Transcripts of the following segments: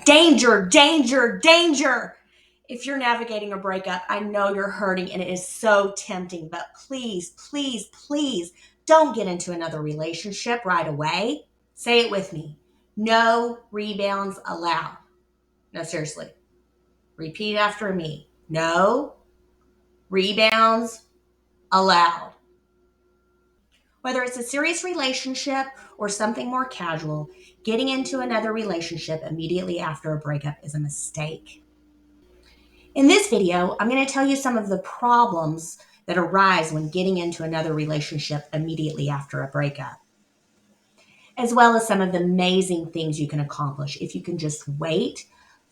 Danger, danger, danger. If you're navigating a breakup, I know you're hurting and it is so tempting, but please, please, please don't get into another relationship right away. Say it with me. No rebounds allowed. No, seriously. Repeat after me. No rebounds allowed. Whether it's a serious relationship or something more casual, getting into another relationship immediately after a breakup is a mistake. In this video, I'm going to tell you some of the problems that arise when getting into another relationship immediately after a breakup, as well as some of the amazing things you can accomplish if you can just wait,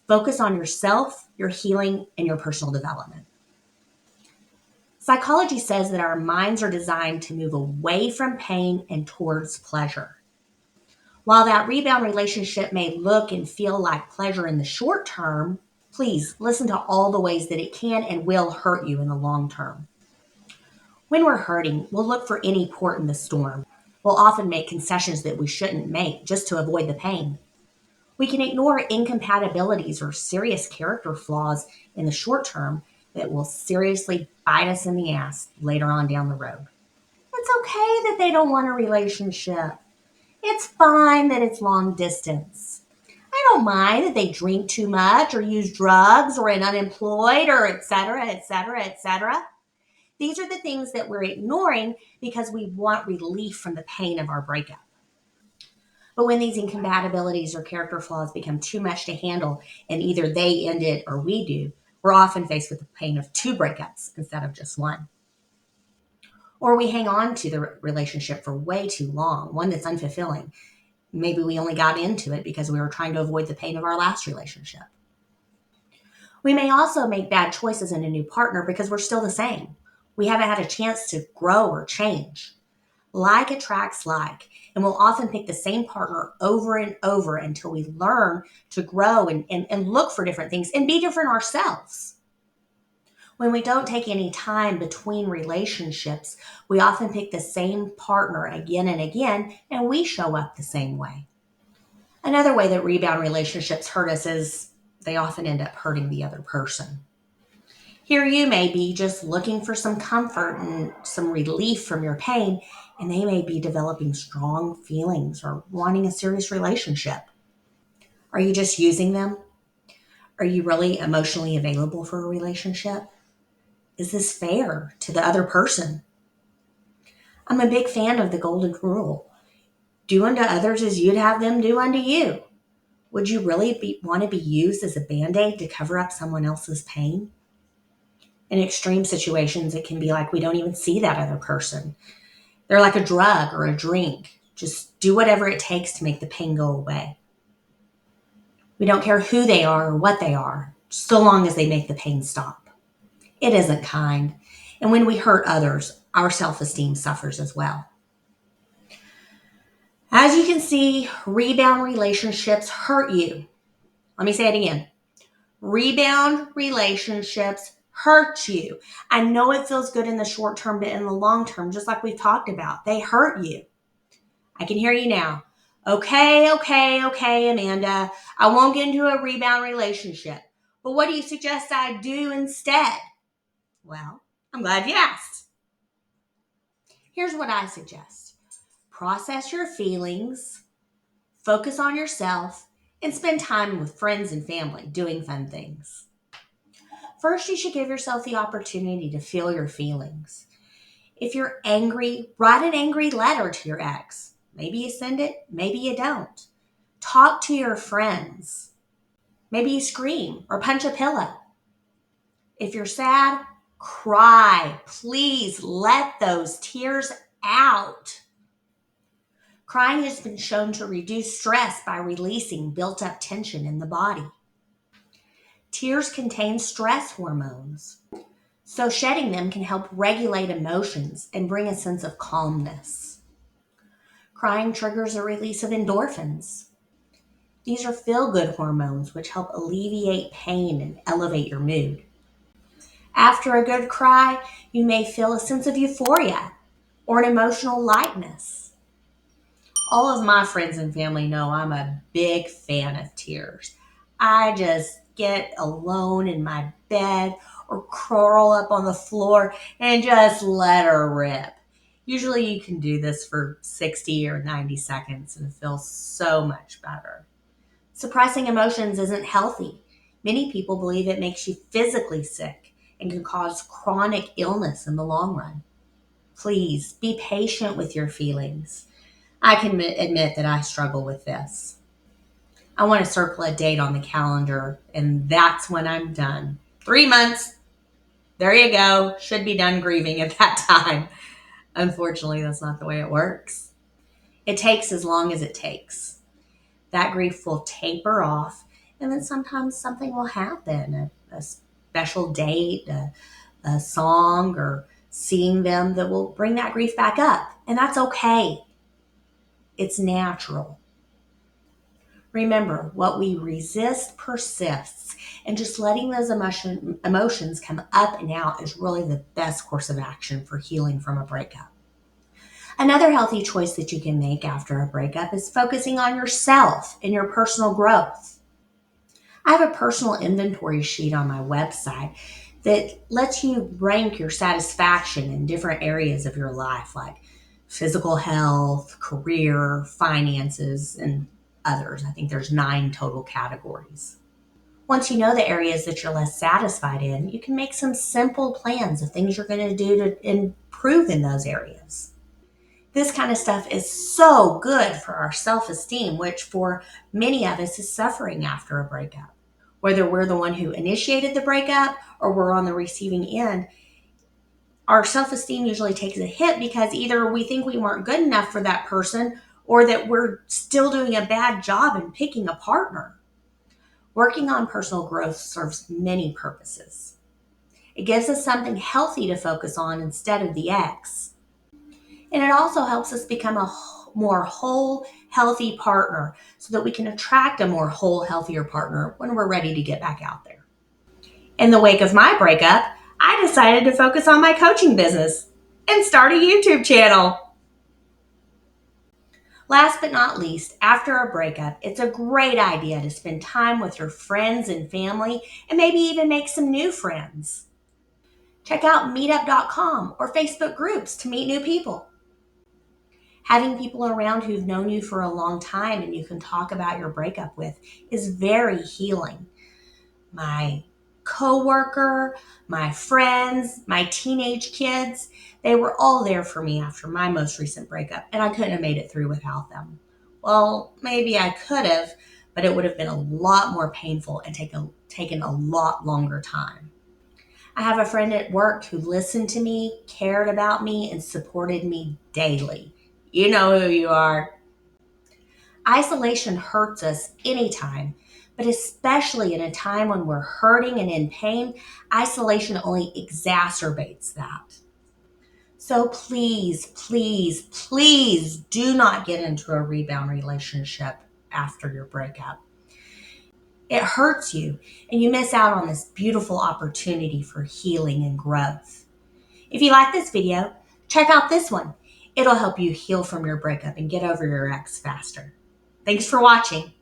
focus on yourself, your healing, and your personal development. Psychology says that our minds are designed to move away from pain and towards pleasure. While that rebound relationship may look and feel like pleasure in the short term, please listen to all the ways that it can and will hurt you in the long term. When we're hurting, we'll look for any port in the storm. We'll often make concessions that we shouldn't make just to avoid the pain. We can ignore incompatibilities or serious character flaws in the short term that will seriously bite us in the ass later on down the road. It's okay that they don't want a relationship. It's fine that it's long distance. I don't mind that they drink too much or use drugs or are unemployed or et cetera, et cetera, et cetera. These are the things that we're ignoring because we want relief from the pain of our breakup. But when these incompatibilities or character flaws become too much to handle and either they end it or we do, we're often faced with the pain of two breakups instead of just one. Or we hang on to the relationship for way too long, one that's unfulfilling. Maybe we only got into it because we were trying to avoid the pain of our last relationship. We may also make bad choices in a new partner because we're still the same. We haven't had a chance to grow or change. Like attracts like, and we'll often pick the same partner over and over until we learn to grow and look for different things and be different ourselves. When we don't take any time between relationships, we often pick the same partner again and again, and we show up the same way. Another way that rebound relationships hurt us is they often end up hurting the other person. Here you may be just looking for some comfort and some relief from your pain, and they may be developing strong feelings or wanting a serious relationship. Are you just using them? Are you really emotionally available for a relationship? Is this fair to the other person? I'm a big fan of the golden rule. Do unto others as you'd have them do unto you. Would you really want to be used as a Band-Aid to cover up someone else's pain? In extreme situations, it can be like we don't even see that other person. They're like a drug or a drink. Just do whatever it takes to make the pain go away. We don't care who they are or what they are, so long as they make the pain stop. It isn't kind. And when we hurt others, our self-esteem suffers as well. As you can see, rebound relationships hurt you. Let me say it again. Rebound relationships hurt you. I know it feels good in the short term, but in the long term, just like we've talked about, they hurt you. I can hear you now. Okay, Amanda. I won't get into a rebound relationship. But what do you suggest I do instead? Well, I'm glad you asked. Here's what I suggest. Process your feelings, focus on yourself, and spend time with friends and family doing fun things. First, you should give yourself the opportunity to feel your feelings. If you're angry, write an angry letter to your ex. Maybe you send it, maybe you don't. Talk to your friends. Maybe you scream or punch a pillow. If you're sad, cry. Please let those tears out. Crying has been shown to reduce stress by releasing built-up tension in the body. Tears contain stress hormones, so shedding them can help regulate emotions and bring a sense of calmness. Crying triggers a release of endorphins. These are feel-good hormones which help alleviate pain and elevate your mood. After a good cry, you may feel a sense of euphoria or an emotional lightness. All of my friends and family know I'm a big fan of tears. I just get alone in my bed or curl up on the floor and just let her rip. Usually you can do this for 60 or 90 seconds and it feels so much better. Suppressing emotions isn't healthy. Many people believe it makes you physically sick and can cause chronic illness in the long run. Please be patient with your feelings. I can admit that I struggle with this. I want to circle a date on the calendar, and that's when I'm done. 3 months. There you go. Should be done grieving at that time. Unfortunately, that's not the way it works. It takes as long as it takes. That grief will taper off, and then sometimes something will happen, a special date, a song, or seeing them that will bring that grief back up. And that's okay. It's natural. Remember, what we resist persists, and just letting those emotions come up and out is really the best course of action for healing from a breakup. Another healthy choice that you can make after a breakup is focusing on yourself and your personal growth. I have a personal inventory sheet on my website that lets you rank your satisfaction in different areas of your life, like physical health, career, finances, and others. I think there's 9 total categories. Once you know the areas that you're less satisfied in, you can make some simple plans of things you're going to do to improve in those areas. This kind of stuff is so good for our self-esteem, which for many of us is suffering after a breakup. Whether we're the one who initiated the breakup or we're on the receiving end, our self-esteem usually takes a hit because either we think we weren't good enough for that person or that we're still doing a bad job in picking a partner. Working on personal growth serves many purposes. It gives us something healthy to focus on instead of the ex. And it also helps us become a more whole, healthy partner so that we can attract a more whole, healthier partner when we're ready to get back out there. In the wake of my breakup, I decided to focus on my coaching business and start a YouTube channel. Last but not least, after a breakup, it's a great idea to spend time with your friends and family and maybe even make some new friends. Check out meetup.com or Facebook groups to meet new people. Having people around who've known you for a long time and you can talk about your breakup with is very healing. My coworker, my friends, my teenage kids, they were all there for me after my most recent breakup, and I couldn't have made it through without them. Well, maybe I could have, but it would have been a lot more painful and taken a lot longer time. I have a friend at work who listened to me, cared about me, and supported me daily. You know who you are. Isolation hurts us anytime, but especially in a time when we're hurting and in pain, isolation only exacerbates that. So please, please, please do not get into a rebound relationship after your breakup. It hurts you, and you miss out on this beautiful opportunity for healing and growth. If you like this video, check out this one. It'll help you heal from your breakup and get over your ex faster. Thanks for watching.